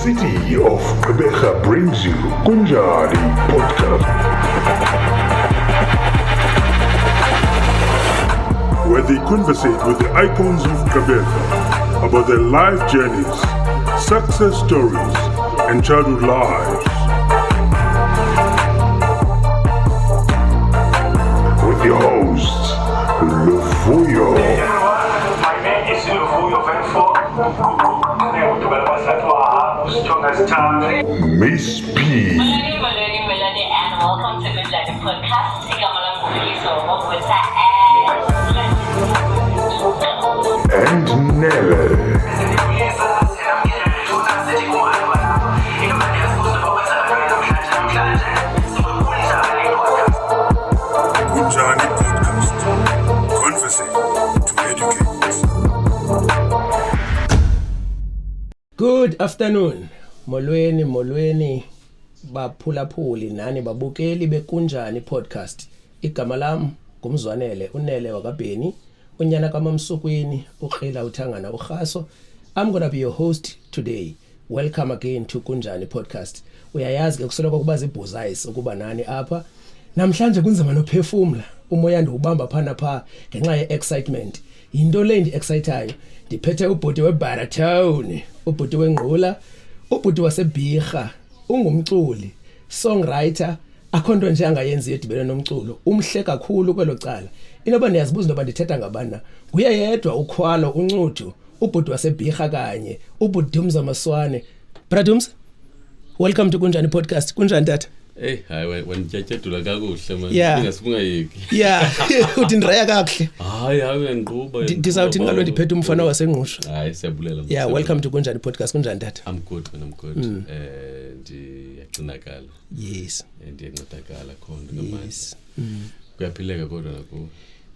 city of Gqeberha brings you Kunjani Podcast, where they conversate with the icons of Gqeberha about their life journeys, success stories, and childhood lives. With your hosts, Windvoel. My name is Windvoel. Miss P. Melody, and welcome to Kunjani Podcast. And Nele. Kunjani Podcast. Conversing to educate. Good afternoon. Molweni baphulaphuli nani babukeli bekunjani podcast. Igama lami ngumzwanele unele wakaBennie, unyana kaMamsukwini, ukhela uthangana uGaso. I'm going to be your host today. Welcome again to Kunjani Podcast. Uyayazi ke kusoloko kuba zibhuzayis ukuba nani apha. Namhlanje kunzima nophefumula. Umoya ndiubamba phana pha ngenxa ye-excitement. Yinto le ndi-excitayo. Ndiphethe ubhuti weBaratone, ubhuti weNgqula, ubhuti waseBirha, ungumculi, songwriter, akhonto nje angayenzi edibene nomculo. Umhle kakhulu kwelo cala. Inoba niyazibuza noba ndithetha ngabana. Nguye yedwa ukhwalo uncudu, ubhuti waseBirha kanye, ubhuti DUMZA MASWANA. Bradums, welcome to Kunjani Podcast. Kunjani tata? Hey, hayi wena kakuhle man. Yeah. Ngasifunga yiki. Yeah, uthi ndiraya kakuhle. Hayi ngiquba. Ndizawuthi ngalo ndiphethe umfana waseNgqusha. Hayi siyabulela. Yeah, welcome to Kunjani Podcast. Kunjani tata? I'm good. Ndiyaqinakala. Yes. Ndiyancedakala khona ngamanje. Kuyaphileka kodwa lapho.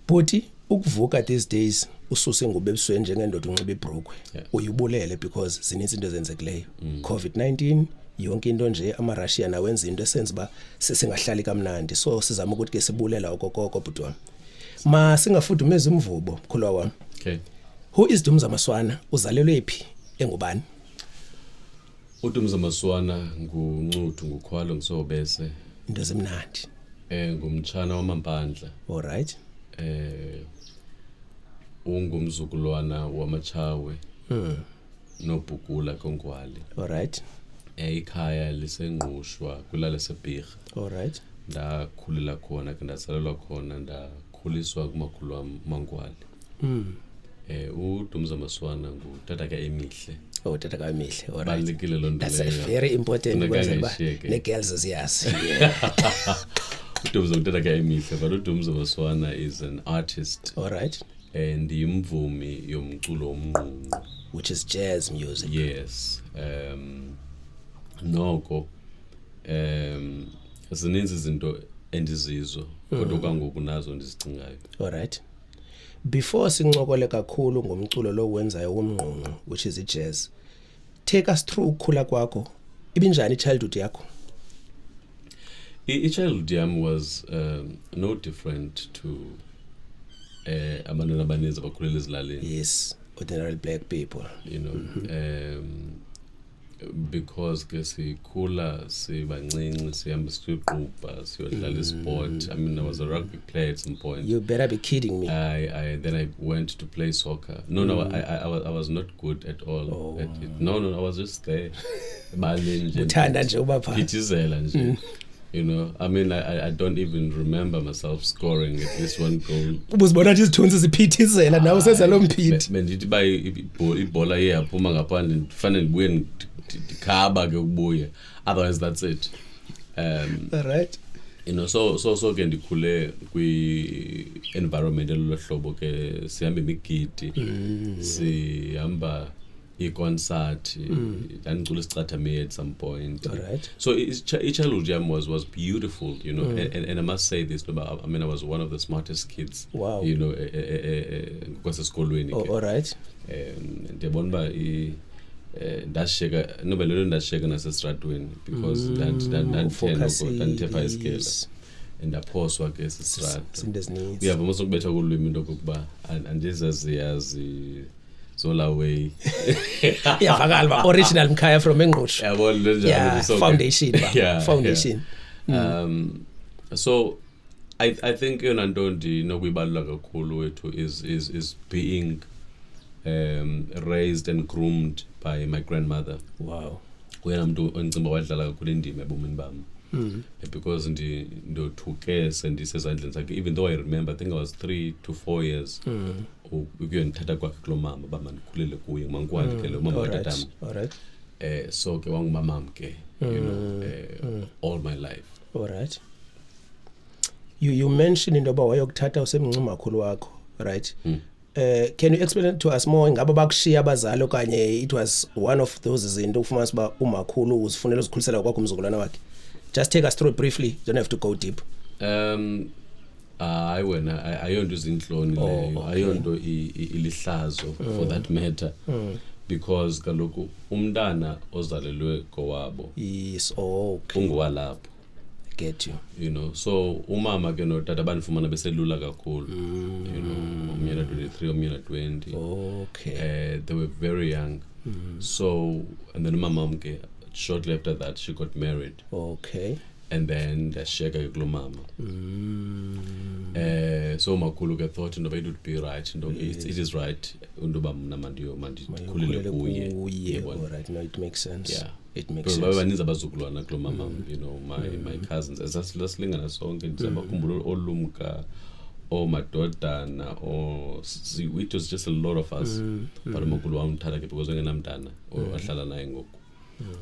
Bhuti, ukuvuka these days ususe ngube ebusweni njengendoda unxiba ibrookwe. Uyibulele because zininzi into ezenzekileyo. COVID-19 yonke into nje ama-Russia nawenza into esenza ba sesingahlali kamnandi, so sizama ukuthi ke sibulela okokoko bhuti wami. Ma singafudumeza umvubo mkhulwa wami. Okay. Who is DUMZA MASWANA? Uzalelwe phi? Engubani? DUMZA MASWANA nguncudu ngukhwalo ngisobese. Into ezimnandi. Ngumtshana wamampandla. All right. Ungumzukulwana wamachawe. Nobhukula koNgwali. All right. Ikhaya liseNgqushwa kulala seBirha. All right. Ndakhulela khona ke ndazalelwa khona ndakhuliswa kumakhulu wami uMangwali. DUMZA MASWANA ngutata ka emihle. Oh, tata ka emihle. All right. Balekile lo nto That's leyo. very important because Ngishiyeke. ne girls ziyazi. DUMZA ngutata ka emihle, but DUMZA MASWANA is an artist. All right. And imvumi yomculo omnqunqu. Which is jazz music. Yes. Noko zininzi izinto endizizwa kodwa kwangoku nazo ndizicingayo. All right. Before sincokole kakhulu ngomculo lo wenzayo womnqunqu, which is jazz, take us through ukukhula kwakho. Ibinjani childhood yakho? I-childhood yam was no different to abantwana abaninzi abakhulela ezilalini. Yes, ordinary black people. You know, because ke sikhula sibancinci sihamba siqubha siyodlala isport. I mean, I was a rugby player at some point. You better be kidding me. Then I went to play soccer. No, I was not good at all at it. No, I was just there. Uthanda nje uba pha. Phithizela nje. You know, I mean, I don't even remember myself scoring at least one goal. Ubuzibona nje izithunzi ziphithizela nawe usenza lo mphithi. Bendithi ba ibhola iyaphuma ngaphandle ndifanele ndibuye ndikhaba ke ukubuya. Otherwise that's it. All right. You know, so ke ndikhule kwi environment elohlobo ke sihamba imigidi, sihamba i-concert, ndandicula isicathameli at some point. All right. So childhood jam was beautiful, you know, and I must say this, I mean, I was one of the smartest kids. Wow. You know, kwasesikolweni. All right. Ndiyabona uba ndashiyeka noba lelo ndashiyeka nasestratweni because ndandithe phaa isikela ndaphoswa ke sisistrato. Sinto ezininzi. Uyava mos ukubetha kulwimi into okokuba andizaziyazi Zola way. Iyavakala original Mkhaya from Mquqo. Yeah, foundation. Foundation. So I think Ndondi nokuyibalula kakhulu wethu is being raised and groomed by my grandmother. Wow. Uyena umuntu ongcimba wadlala kakhulu indima ebomini bami. Because ndothuke sendisezandleni zakhe, even though I remember I think I was 3 to 4 years. Ukuyondithatha kwakhe kulo mama baba ndikhulele kuye mangikwali ke lo mama tatami. Alright. So ke wangumamam ke all my life. Alright. You mentioned into about wayokuthatha usemncuma kakhulu wakho, right? Can you explain to us more ngaba bakushiya abazali okanye it was one of those izinto ufumanisa ba umakhulu uzifunela uzikhulisela kwakho umzukulwana wakhe? Just take us through briefly, you don't have to go deep. Ayonto izinhloni leyo, ayonto ilihlazo for that matter. Because kaloku umntana ozalelwe kowabo. Yes, okay. Ungowalapho. Get you. You know, so umama ke notata banifumana beselula kakhulu. You know, umyena 23, umyena 20. Okay. They were very young. So, and then umamam ke shortly after that she got married. Okay. And then ndashiyeka kulo mama. So makhulu ke thought into it would be right, it is right undoba mna mandikhulele kuye. Alright, no, it makes sense. Yeah. It makes sense. Because babaninzi abazukulwana kulo mama, you know, my cousins asasilingana sonke ndisabakhumbula olumka madodana it was just a lot of us. But makhulu wamthatha ke because engenamntana ahlala naye ngoku.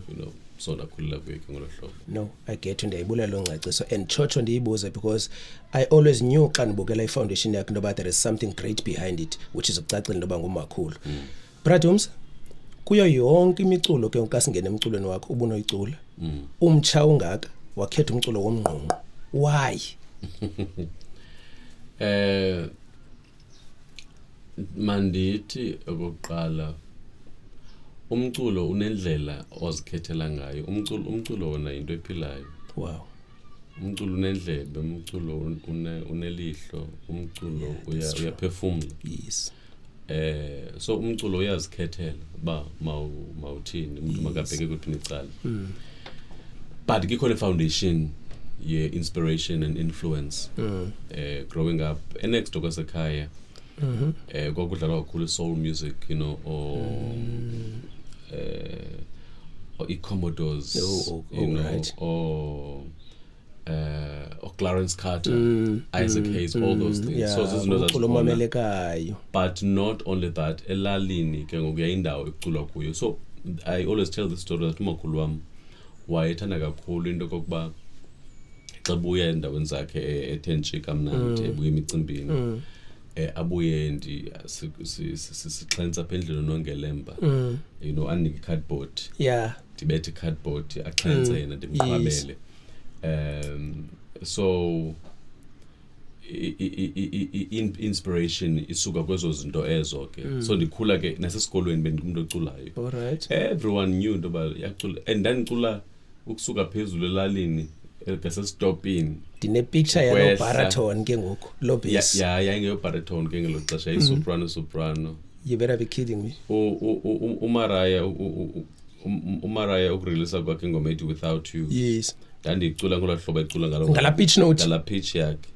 You know, so nakhulula kuye ke ngolo hlobo. No, I get you ndiyayibula lo ngcaciso and chocho ndiyibuze because I always knew xa ndibukela i-foundation yakhe ndoba there is something great behind it which is ukucacile ndoba ngumakhulu. Bradums, kuyo yonke imiculo ke ukasingena emculweni wakho ubunoyicula. Umtsha ungaka wakhetha umculo womngqongqo. Why? Mandithi okokuqala umculo unendlela ozikhethela ngayo. Umculo wona into ephilayo. Wow. Umculo unendlebe, umculo unelihlo, umculo uyaphefumula. Yes. So umculo uyazikhethela ba mawuthini umuntu makabheke kuphi nicala. But kikho le foundation inspiration and influence. Growing up next to kwasekhaya kwakudlalwa kakhulu soul music, you know, or Commodores, you know, right. or Clarence Carter, Isaac Hayes, all those things. Yeah, So this is not as but not only that, elalini ke ngokuyindawo ekuculwa kuyo. So I always tell the story that umakhulu wami wayethanda kakhulu into kokuba xa buya endaweni zakhe ethentshe kamnandi ebuya emicimbini abuye sixhensa apha endlini nongelemba, you know, anike cardboard, ndibethe cardboard axhense yena ndimqabele. So inspiration isuka kwezo zinto ezo ke. So ndikhula ke nasesikolweni bendimuntu oculayo. Alright. Everyone knew into ba yacula and ndicula ukusuka phezulu elalini ngasestopini. Dine picture ya baraton ke ngoku lo bass. Yeah, yayingeyo baraton ke ngelo xesha soprano. You better be kidding me. Umaraya ukureleasa kwakhe ingoma ethi Without You. Yes. Ndandicula ngolo hlobo ecula ngalo. Ngala pitch note. Ngala pitch yakhe.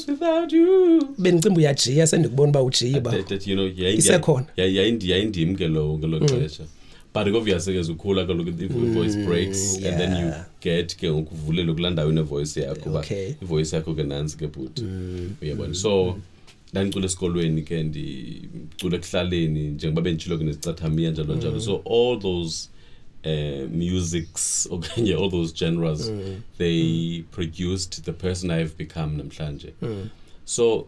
Without you. Bendicimba uyajiya sendikubona ba ujiya ba. You know, isekhona. Yayindim ke lo xesha. But obviously ke ukhula kaloku the voice breaks and then you get ke ukuvulela ukulandayo ne voice yakho ba ivoice yakho ke nansi ke but uyabona. So ndandicula esikolweni ke ndicula ekuhlaleni njengoba benditshilo ke nezicathamia njalo. So all those musics okanye all those genres they produced the person I've become namhlanje. So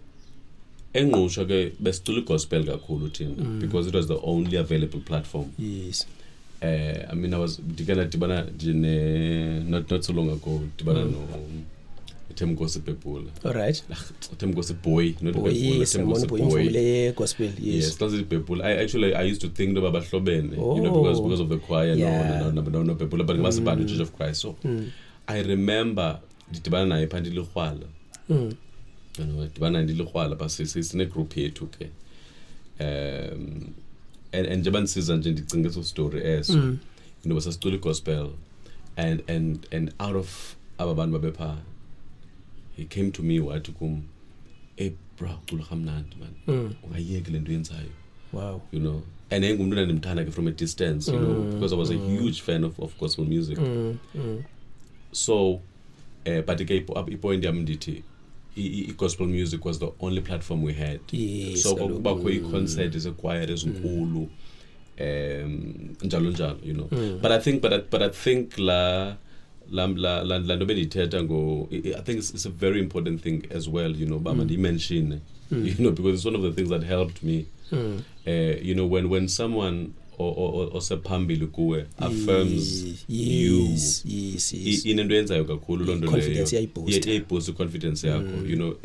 engqusha ke besicula gospel kakhulu thina because it was the only available platform. Yes. I mean I was dibana not so long ago dibana no Mquqo people. All right. Mquqo boy, not boy, yes, boy. Gospel, yes. Yes, people. I used to think about Bahlobene, you know, because of the choir, no people, but it was about the Church of Christ. So I remember dibana na iphandile khwala. you know dibana ndilikhwala basisine group yethu ke and njengoba ndisiza nje ndicinga eso story eso you know sasicula gospel and out of abantu babepha he came to me wathi kum bro ucula kamnandi man ungayeke lento yenzayo wow you know and engumuntu ndimthanda ke from a distance you know because I was a huge fan of gospel music so but ipoint yam ndithi gospel music was the only platform we had so kubakho i-concert ezechoir ezinkulu njalo you know but I think la nto bendiyithetha I think it's a very important thing as well you know bama ndimention you know because it's one of the things that helped me you know when someone or sephambili kuwe affirms you inento yenzayo kakhulu lonto leyo confidence iyayiboost confidence yakho you know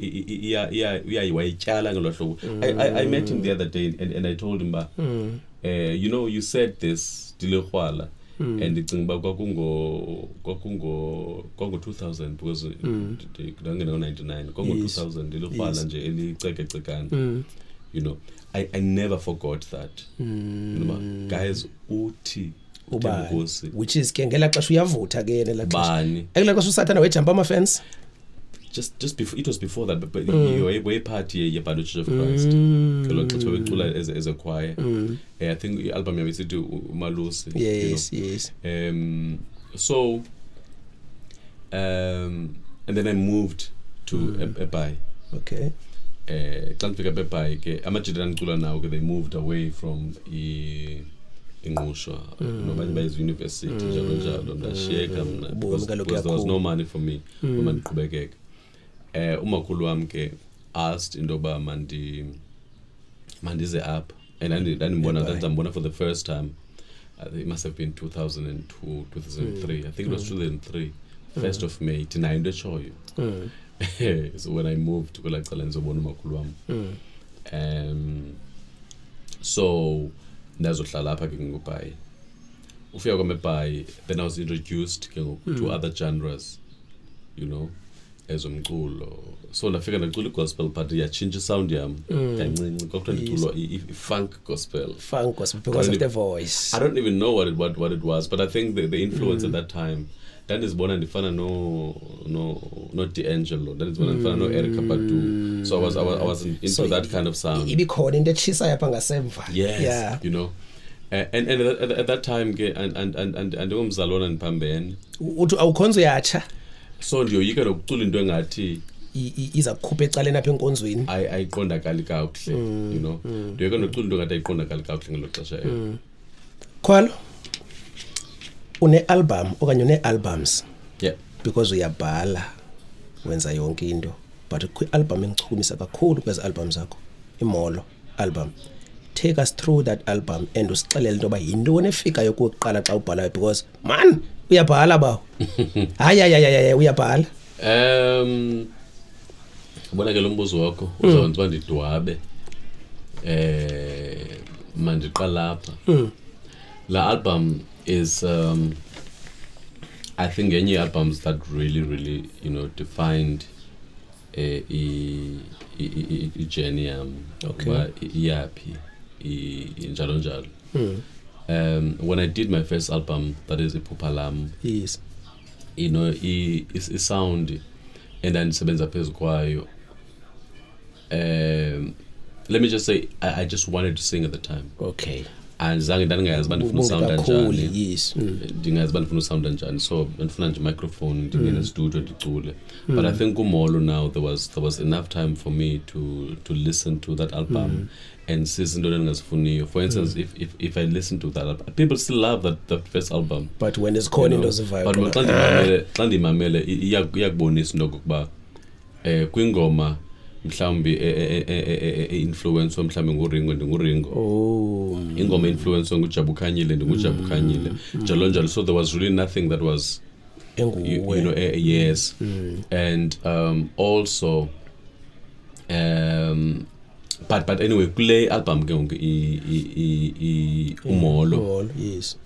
wayityala ngelo hlobo I met him the other day and I told him ba you know you said this dilekhwala and ndicinga kwakungo 2000 because ngangena 99 kwakungo 2000 dilekhwala nje elicekecekana you know I never forgot that you know guys uthi uBani which is ke ngela xesha uyavutha ke yena la xesha ekela xesha usathana wejump ama fans just before it was before that but way party ye Bado Church of Christ kelo xesha becula as a choir I think the album yami sithi uMalusi yes yes so and then I moved to Epai okay xa ndifika beBhayi ke amajita andicula nawo ke they moved away from inqusho nobanye bayiz university njalo ndashiyeka mna because there was no money for me uma ndiqhubekeke umakhulu wami ke asked indoba mandize up and ndandibona for the first time it must have been 2002 2003 I think it was 2003 1st of May tinayo into etshoyo so when I moved to kulacala ndizobona umakhulu wami so ndazohlala lapha ke ngoBhayi ufika kwameBhayi then I was introduced ke to other genres you know ezomculo so ndafika ndacula gospel but yatshintsha sound yami kancinci kwakuthiwa ndiculwa i-funk gospel because of the voice I don't even know what it was but I think the influence at that time ndandizibona ndifana no D'Angelo ndandizibona ndifana no Erica Badu so I was into that kind of sound ibikhona into etshisa yapha ngasemva yes you know and at that time ke and ngomzalwana ndiphambene uthi awukhonzo yatsha so ndiyoyika nokucula into engathi iza kukhupha ecaleni apha enkonzweni ayiqondakali kakuhle you know ndiyoyika nokucula into engathi ayiqondakali kakuhle ngelo xesha Khwalo une-album okanye une-albums yeah because uyabhala wenza yonke into but kwi-album engichukumisa kakhulu kwezi album zakho iMolo album take us through that album and usixelele into ba yintoni efikayo kokuqala xa ubhalayo because man uyabhala bawo hayi uyabhala ubona ke lo mbuzo wakho uzawuthi ndidwabe mandiqala lapha la album is I think any albums that really you know defined a journey okay iyapi njalo when I did my first album that is iPhupalam yes you know is sound and then sebenza phezu kwayo let me just say I just wanted to sing at the time okay and zange ndingayazi uba ndifuna sound njani yes ndingayazi uba ndifuna sound njani so ndifuna nje microphone ndingene studio ndicule but I think uMolo now there was enough time for me to listen to that album and see into endingazifuniyo for instance if I listen to that album, people still love that first album but when it's calling those vibe but xa ndimamele iyakubonisa into okokuba kwingoma mhlawumbi influence mhlawumbi nguringo ingoma influence ngujabukhanyile ndingujabukhanyile njalo so there was really nothing that was you know yes and also but anyway kule album ke ngoku uMolo yes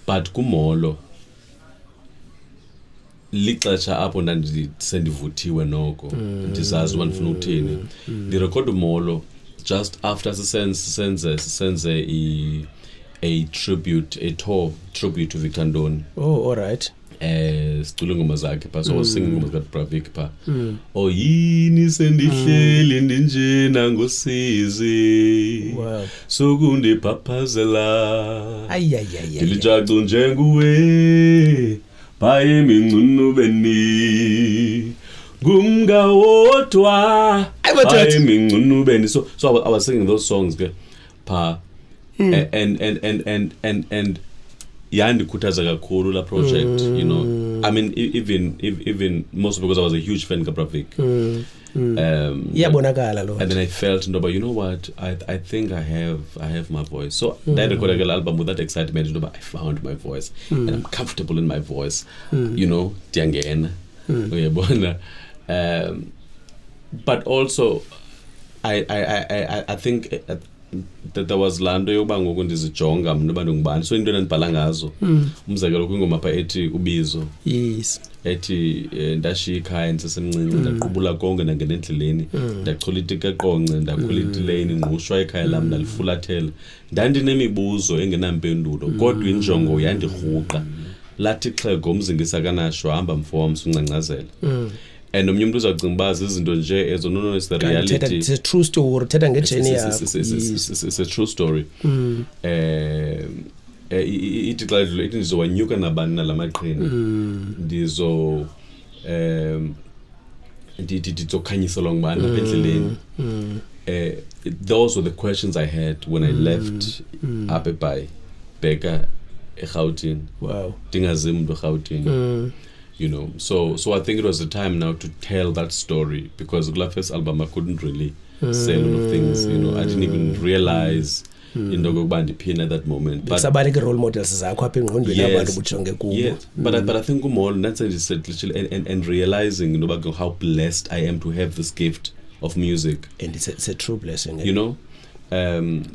but kuMolo lixesha apho ndandisendivuthiwe noko ndizazi uba ndifuna ukuthini ndirekhode uMolo just after senze a tour tribute to Victor Ntoni. Oh, all right. Sicule ngoma zakhe pha so singing ngoma zikaBravik pha oh yini sendihleli ndinjena ngosizi Wow. sokundiphaphazela Ayayayay. Dilijacu njenguwe baye minqunubeni gumgawodwa baye minqunubeni so I was singing those songs ke pha and yandikhuthaza kakhulu la project you know I mean even most because I was a huge fan of Bravik Iyabonakala lo. and then I felt no but you know what I think I have my voice so that recorded an album with that excitement you know but I found my voice and I'm comfortable in my voice you know diyangena uyabona but also I think that there was lando yokuba ngoku ndizijonga mina abantu ngibani so into endibhala ngazo umzekelo kwingoma pha ethi ubizo Yes. ethi ndashiya ikhaya ndisesemncinci ndaqubula konke ndangena endleleni ndachola itikeqonce ndakhwela itileyini ngqushwa ikhaya lam ndalifulathela ndandinemibuzo engenampendulo kodwa injongo yandirhuqa lathi xhego umzingisa kanasho hamba mfo wam suncancazela and omnye umuntu uzacinga uba zizinto nje ezo no it's the reality It's a true story. Thetha ngejourney yakho. It's a true story ithi xa idlule ithi ndizowanyuka nabani nalamaqhina ndizo ndizokhanyiselwa ngubani apha endleleni those were the questions I had when I left up by Beka eGauteng. Wow. Ndingazi umuntu eGauteng. You know, so I think it was the time now to tell that story because the first album I couldn't really say a lot of things, you know, I didn't even realize into yokuba ndiphina at that moment. But sabali ke role models zakho apha engqondweni abantu bujonge kubo. Yes, but I think more that's what you said literally and realizing you know about how blessed I am to have this gift of music. And it's a true blessing. You know?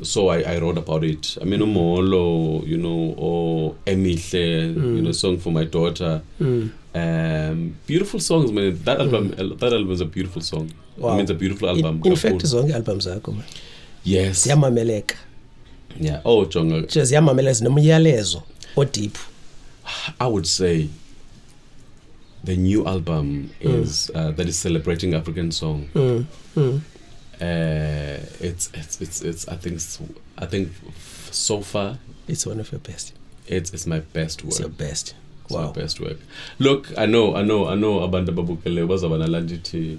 So I wrote about it. I mean, Molo, you know, or Emihle, you know, song for my daughter. Beautiful songs, man. That album is a beautiful song. Wow. I mean, it's a beautiful album. In fact, zonke albums zakho. Yes. Siyamameleka. Yeah. Oh, Jonga. Just siyamameleza nomyalezo o deep. I would say the new album is that is celebrating African song. It's I think so far It's one of your best. It's my best work. It's your best. It's Wow. my best work. Look, I know abantu ababukele bazabana landithi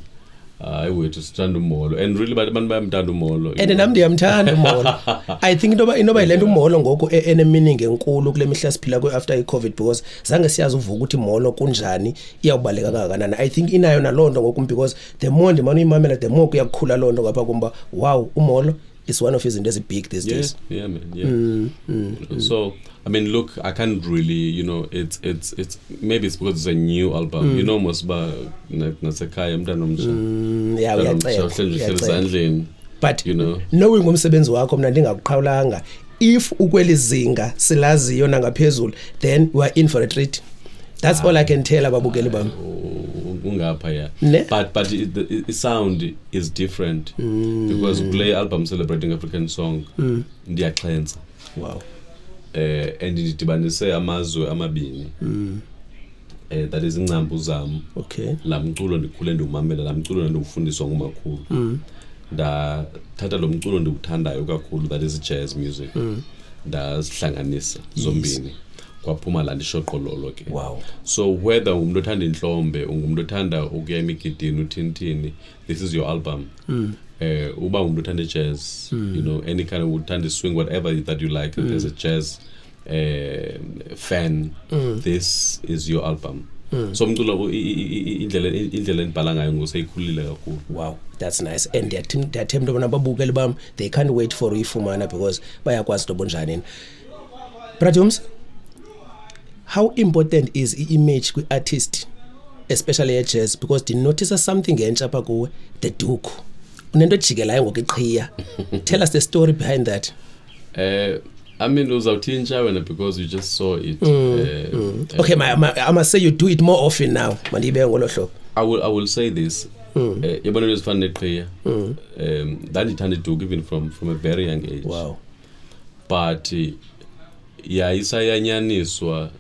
wethu sithanda uMolo and really abantu bayamthanda uMolo. And nami ndiyamthanda uMolo. I think inoba ilento uMolo ngoku ene meaning enkulu kule mihla siphila kwe after iCovid because zange siyazi uvuka ukuthi uMolo kunjani iyawubaleka kangakanani. I think inayo nalonto ngoku because the more ndimana uyimamela the more kuyakhula lonto ngapha kumba wow uMolo is one of his into big these days. Yeah man, yeah. So I mean look, I can't really, you know, it's maybe it's because it's a new album. You know mos ba nasekhaya umntana omsha. Yeah, uyacela. But you know, knowing umsebenzi wakho mina ndingakuqhawulanga if ukwelizinga silaziyo nangaphezulu then we are in for a treat. That's all I can tell ababukeli bami. Ungapha yeah. Ne? But the sound is different because play album celebrating African song ndiyaxhenza. Wow. And ndidibanise amazwe amabini. That is ingcambu zami. Okay. La mculo ndikhule ndiwumamela, la mculo ndiwufundiswa ngumakhulu. Ndathatha lo mculo ndiwuthandayo kakhulu, that is jazz music. Ndazihlanganisa zombini. Kwaphuma la ndishoqololo ke. Wow. So whether umuntu othanda inhlombe, ungumuntu othanda ukuya emigidini uthintini, this is your album. Uba umuntu othanda jazz, you know, any kind of uthanda swing, whatever that you like as a jazz fan, this is your album. So umculo indlela endibhala ngayo ngoseyikhulile kakhulu. Wow, that's nice. And ndiyathemba bona ababukeli bam they can't wait for uyifumana because bayakwazi into bonjani. Bradums, how important is image kwi-artist, especially a jazz, because do you notice something entsha apha kuwe, the duku unento ejikelayo ngokuqhiya. Tell us the story behind that. I mean, uzawuthintsha wena because you just saw it. Okay, I must say you do it more often now. Mandibe ngolo hlobo. I will say this. Yabona lesifana neqhiya. Ndandithanda iduku even from a very young age. Wow. But isayanyaniswa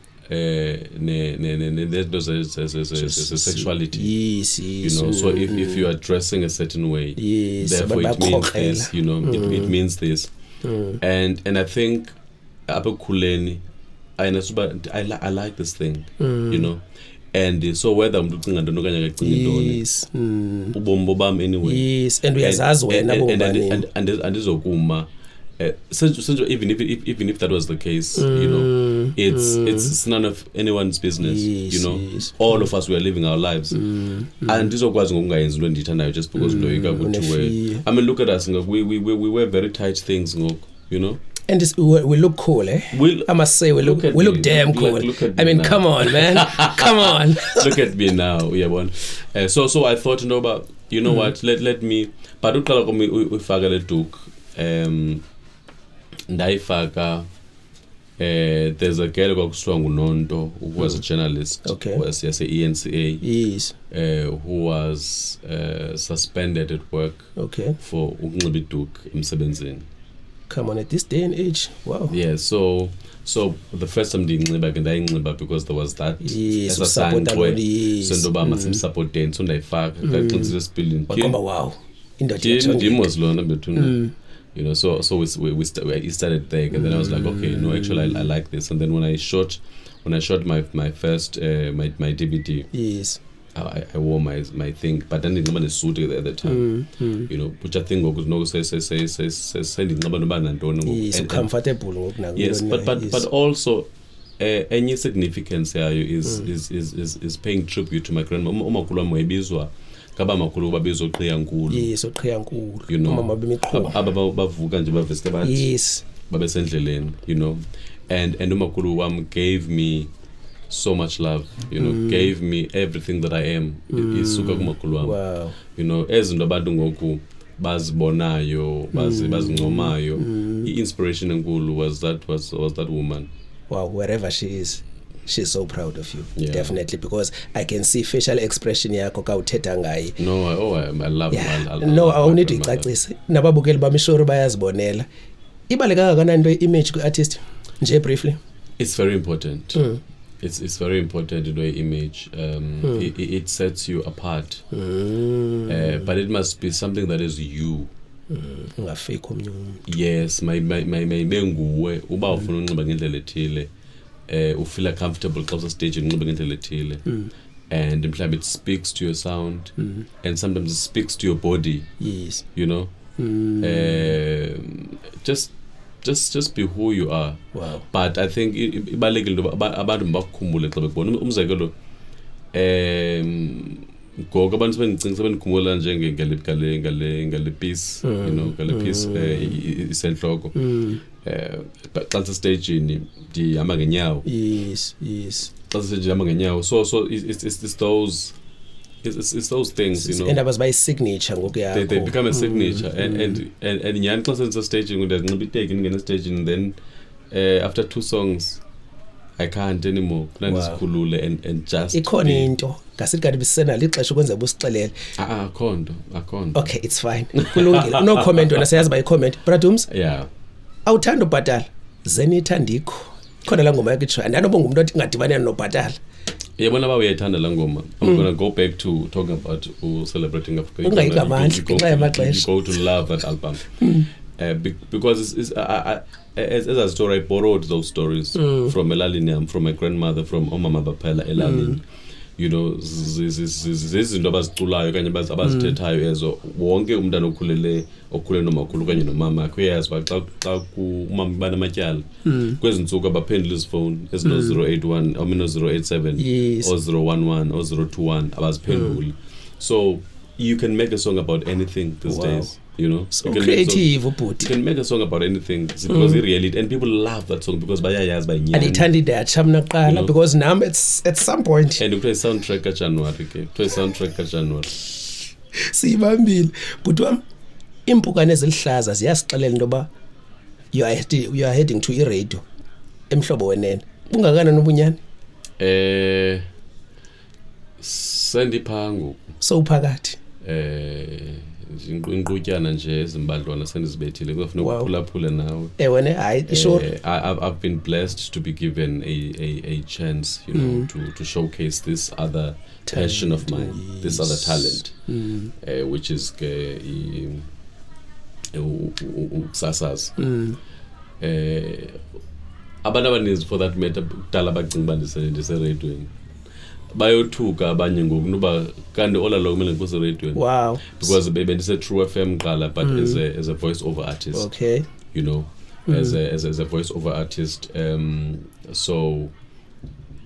sexuality. Yes. You know, so if you are dressing a certain way, yes, therefore it means this, you know, it means this. And I think abakhuleni I like this thing, you know. And so whether I'm looking at the nokanya yes, ubombo bam anyway. Yes, and uyazazi wena bobani. And izokuma even if that was the case, you know, it's none of anyone's business, yes, you know. Yes. All of us we are living our lives, and izokwazi ngokungayenzi into endiyithandayo just because ndoyika ukuthi we. I mean, look at us, we wear very tight things, you know. And we look cool, eh? I must say we look damn cool. I mean, come on, man, come on. Look at me now, yeah, so I thought, you know what? Let me. But uqala komi ufaka le duku. Ndaifaka. There's a girl called Nonto who was a journalist. Okay. Who was ENCA. Yes. Who was suspended at work. Okay. For ukunxiba iduku emsebenzini. Come on, at this day and age, wow. Yeah, so the first time ndayinxiba because there was that. Yes, support yes. So ndoba masimsupporteni, so ndayifaka. Kaxinzile spilling. Wow. You know, so we started there, and then I was like, okay, no, actually I like this. And then when I shot my first my DVD, yes, I wore my thing, but then didn't a suit at the time, you know, which I think was no say yes, comfortable. Yes, but also any significance here is paying tribute to my grandma. Kaba makulu babizo qhiya nkulu. Yes, oqhiya nkulu. You know, mama Mquqo. Bavuka nje baveste bathi. Yes. Babesendleleni, you know. And umakhulu wam gave me so much love, you know, gave me everything that I am. Isuka kumakhulu wam. Wow. You know, ezinto abantu ngoku bazibonayo, bazincomayo. I-inspiration enkulu was that woman. Wow, wherever she is. She's so proud of you, yeah. Definitely, because I can see facial expression yakho ka uthetha ngayi. No, I love yeah. No, I need to icacise. Nababukeli bamishoro bayazibonela. Ibaleka kangakanani into image ku artist? Nje briefly. It's very important. It's very important in the image. It sets you apart. But it must be something that is you. Yes, my benguwe uba ufuna unxiba ngendlela ethile. Feel comfortable close to stage and and it speaks to your sound and sometimes it speaks to your body. Yes, you know. Just be who you are. Wow. But I think ibalekile abantu bakukhumbule xa bekubona umzekelo ngoku abantu sebendikhumula ngale piece, you know, ngale piece isenhloko. But xa sestage ndihamba ngenyawo. Yes. Xa sestage ndihamba ngenyawo. So it's those things, you know. And was by signature ngoku yakho. They become a signature. And nyani xa sestage ndinxiba iteki ngene stage, and then after 2 songs I can't anymore. Wow. And just ikhona into ngasithi kanti bisenalo ixesha ukwenza busixelele. Akhondo. Okay, it's fine. Kulungile. No comment wena siyazi by comment. Bradums? Yeah. awuthanda ubhatala zenitha Andikho khona la ngoma yakho andanoba ngumuntu othi ngadibaneni nobhatala yabona ba uyayithanda la ngoma. I'm going to go back to talking about celebrating Africa. Go to love that album. Because it's as a story, I borrowed those stories from Elalini, from my grandmother, from Omama Bapela Elalini. You know, zizinto abaziculayo kanye abazithethayo ezo wonke umntana okhulele nomakhulu kanye nomama akho uyazi ba xa umama banamatyala kwezi ntsuku abaphendula izifowuni ezino 081 or 087 or 011 or 021 abaziphenduli. So you can make a song about anything these days. You know, so creative, you can make a song about anything because it really, and people love that song because bayayaz by nyani. And ithandi that chamna qala because now it's at some point. And ukuthiwa soundtrack ka January ke. Ukuthiwa soundtrack ka January. Sibambile. But impukane ezilihlaza ziyasixelela into ba you are heading to i-radio Umhlobo Wenene. Bungakanani nobunyani? Sendiphangu. So uphakathi. Inqutyana nje ezimbadlwana sendizibethile kufuna ukuphulaphula nawe. Wena hayi sure. I've been blessed to be given a chance, you know, to showcase this other passion of mine, this other talent, which is ukusasaza. Abantu abaninzi for that matter kudala bacinga ndiseradioweni. Bayothuka abanye ngokunuba kanti all along mina ngikuse radio. Wow. Because bendise True FM qala but as a voice over artist. Okay. You know, as a voice over artist, so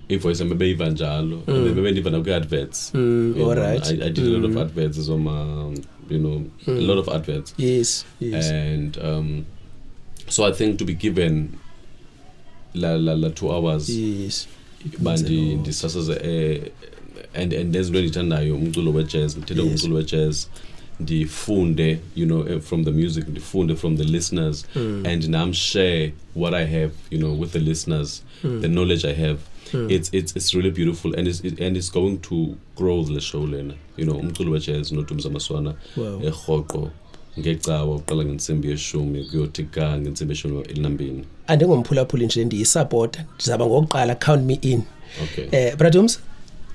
if voice maybe njalo and maybe even okay adverts. All right. I did a lot of adverts on you know, a lot of adverts. Yes. And so I think to be given la 2 hours. Yes. Bandi ndisasaza and there's really thandayo umculo we-jazz ngithetha umculo we-jazz ndifunde, you know, from the music, ndifunde from the listeners, and nam share what I have, you know, with the listeners, the knowledge I have. It's really beautiful, and it's going to grow the show lena, you know, umculo we-jazz no DUMZA MASWANA eRhoqo ngecawa uqala ngensimbi yeshumi kuyothika ngensimbi yeshumi elinambini. Andingomphulaphuli nje ndiyisupport, ndizaba ngokuqala count me in. Okay. Bradums,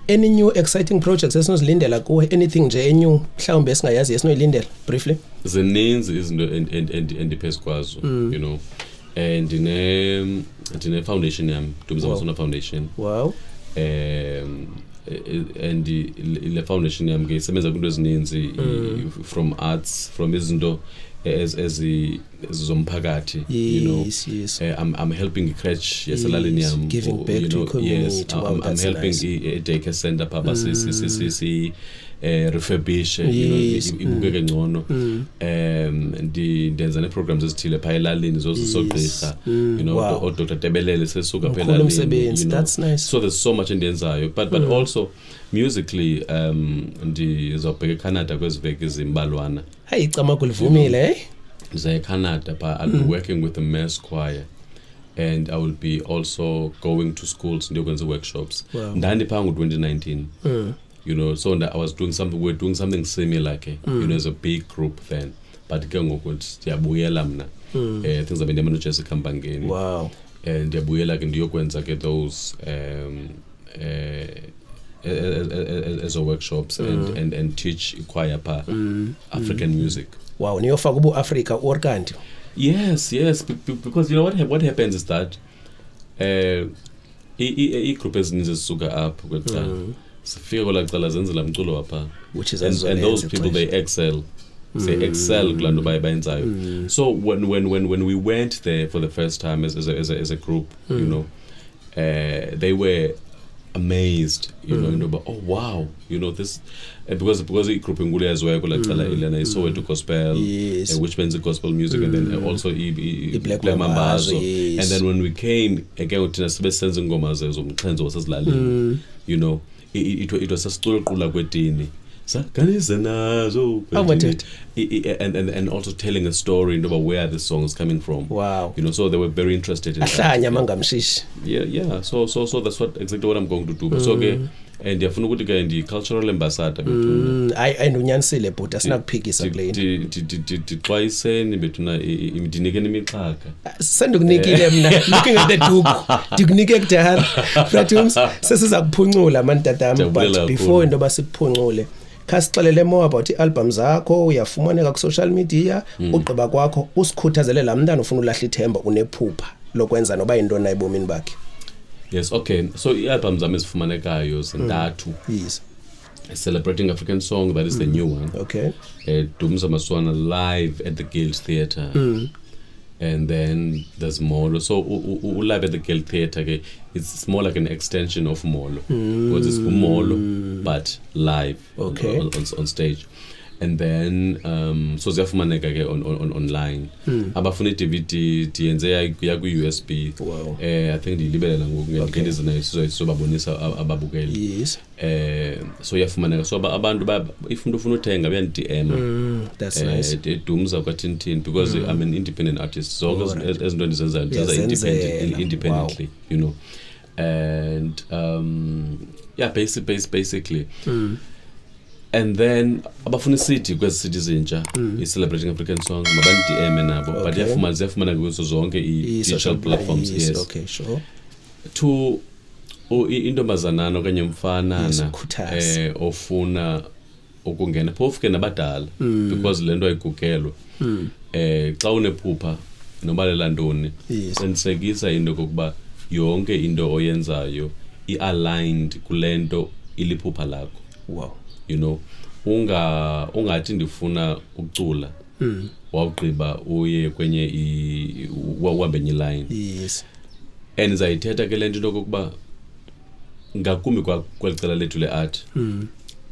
any new exciting projects esinozilindela kuwe, anything nje enew mhlawumbe esingayazi esinoyilindela briefly? Zininzi izinto endiphezu kwazo, you know. And ndine foundation yam, DUMZA MASWANA Foundation. Wow. And the foundation yam ke isebenza kwinto ezininzi, from arts, from izinto zomphakathi, you know. Yes. I'm helping crèche yaselalini yam, giving back to community. Yes, I'm helping a daycare center papa si refurbish, you know, ibukeke ngcono. Ndenza ne-programs ezithile pha elalini zozisogqirha, you know, Dr. Tebelele sesuka pha elalini, you know. That's nice. So there's so much endiyenzayo, but also musically ndizobheka eCanada kweziveki ezimbalwana. Hayi icama kulivumile, Ndiza eCanada, but I'll be working with the mass choir, and I will be also going to schools ndiyokwenza workshops. Ndandipha ngo-2019. You know, so we're doing something similar, you know, as a big group then. But ke ngoku ndiyabuyela mna. Things have been just campaign. Wow. And ndiyabuyela ke ndiyokwenza ke those as a workshops and teach choir pa African music. Wow, niyofaka ubu Africa or kanti? Yes, because you know what happens is that group ezininzi zisuka up kwetha sifika kolaqala zenzela umculo apha, and those people they excel. They excel kulando bayenzayo. So when we went there for the first time as a group, you know, they were amazed, you know, but oh wow, you know, this because the group in as well kulaqala ilana so to gospel, which means the gospel music, and then also black mambazo. And then when we came again uthina sibe senza ingoma zomxhenzo wasesilalini, you know, it was sasiculaqula kwetini and also telling a story about where the song is coming from. Wow. You know, so they were very interested in that. Yeah. So that's exactly what I'm going to do. So okay, and ndiyafuna ukuthi ke ndi cultural ambassador bethuna. Ayinunyanisile but asinakuphikisa kule. Ndixwayiseni bethuna ndinike imixhaka. Sendikunikile mna looking at the duku. Ndikunike kudala. Fratums sesiza kuphuncula mantatam, but before into basiphuncule khasixelele more about i-album zakho, uyafumaneka ku social media, ugqiba kwakho usikhuthazele la mntana ufuna ulahla ithemba unephupha lokwenza noba into na ebomini bakhe. Yes, okay. So i-album zami ezifumanekayo zintathu. Yes. Celebrating African Song, that is the new one. Okay. DUMZA MASWANA live at the Guild Theatre. And then there's Molo. So live at the Guild Theatre, it's more like an extension of Molo. Because it's Molo, but live, okay, on stage. and then so ziyafumaneka ke on online abafuna i-DVD diyenze ya ku-USB Wow. I think ndiyilibelela ngoku ngelinye izina sizobabonisa ababukeli Yes. so yafumaneka so abantu if umuntu ufuna uthenga uyandidm That's nice. DUMZA kwaTintin because I'm an independent artist so Alright. ezinto endizenzayo Yeah, independently you know and yeah basically and then abafuna city kwezi city zintsha is celebrating African songs mabandidm nabo but ziyafumana kuzo zonke i-digital platforms yes Okay, sure. to intombazanana okanye mfanana Isikhuthazi. ofuna ukungena phofu ke nabadala because lento ayigugelwa xa unephupha nobalela ntoni Yes. qinisekisa into kokuba yonke into oyenzayo i-aligned kulento iliphupha lakho Wow. you know ungathi ndifuna ukucula wawugqiba uye kwenye uhambenye line Yes. and zayithetha ke lento into kokuba ngakumbi kwelicala lethu le-art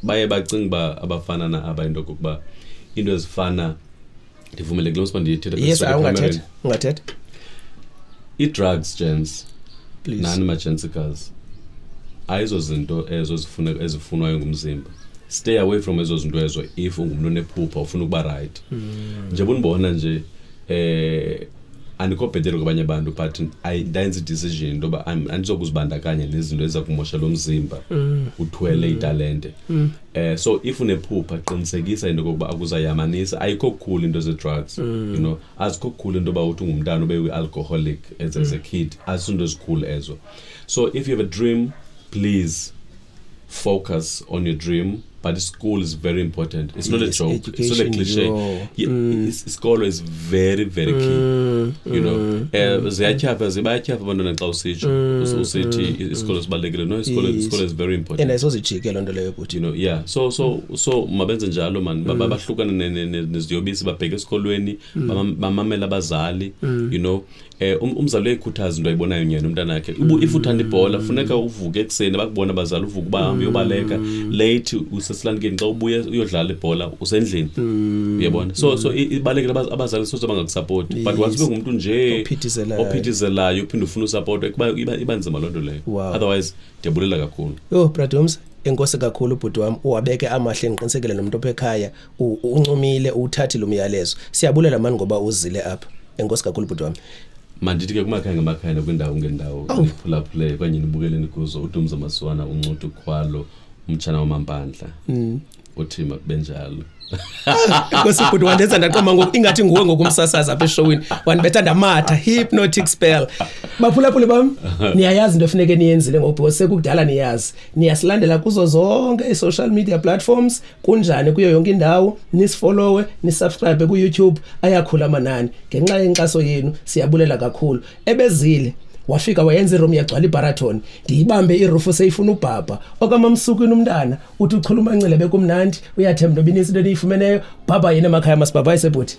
baye bacinga uba abafana na aba into kokuba into ezifana ndivumelekile uba ndiyithetha Yes, ungathetha. i-drugs gens Please. nani ma-gensicals ayizo zinto ezo ezifunwayo ngumzimba stay away from ezo zinto ezo if ungumntu onephupha ufuna ukuba right njengoba undibona nje andikho bhetele kwabanye abantu but ndayenza i-decision into yoba andizokuzibandakanya nezinto eziza kumosha lo mzimba uthwele italente so if unephupha qinisekisa into yokokuba akuzayamanisa ayikho cool into ze-drugs you know azikho cool into yoba uthi ungumntana ube ui-alcoholic as a kid azizinto ezikhulu ezo so if you have a dream please focus on your dream but school is very important. It's not a joke. It's not a cliche. School is very, very key. You know, ziyatyhafa abantwana xa usithi isikolo sibalulekile. No, school is very important. And ayisozijike loo nto leyo but you know, yeah. So mabenze njalo man. Bahlukane neziyobisi babheke esikolweni, bamamela abazali, you know. Umzali uyayikhuthaza into ayibonayo nyena umntana wakhe. If uthanda ibhola, funeka uvuke ekuseni bakubona abazali uvuke uba hambe uyobaleka. Late usesilankeni xa ubuye uyodlala ibhola usendlini. Uyabona? So ibalekile abazali soze bangakusupport. But once ube ngumuntu nje ophithizelayo uphinde ufuna usupport iba nzima loo nto leyo. Otherwise ndiyabulela kakhulu. Bradums, enkosi kakhulu ubhuti wami uwabeke amahle ngiqinisekile nomuntu ophe ekhaya uncumile uthathile umyalezo. Siyabulela mani ngoba uzile apha. Enkosi kakhulu ubhuti wami. Mandithi ke kumakhaya ngamakhaya kwindawo ngendawo niphulaphule kanye nibukeleni kuzo uDUMZA MASWANA uncuthi ukhwalo umtshana wamampandla uthima kubenjalo Because ubhuti wandenza ndaqoma ngoku ingathi nguwe ngokumsasaza apha eshowini wanibetha ndamatha hypnotic spell baphulaphule bami niyayazi into efuneke niyenzile ngoba sekudala niyazi niyasilandela kuzo zonke i-social media platforms kunjani kuyo yonke indawo nisifollowe nisubscribe ku YouTube ayakhula amanani ngenxa yenkxaso yenu siyabulela kakhulu ebezile wafika wayenza iroom yagcwala ibarathon ndiyibambe irufu seyifuna ubhabha okamamsukweni umntana uthi uchula umancele bekumnandi uyathemba nobinisi into niyifumeneyo baba yena emakhaya masibhabhaye sebhuti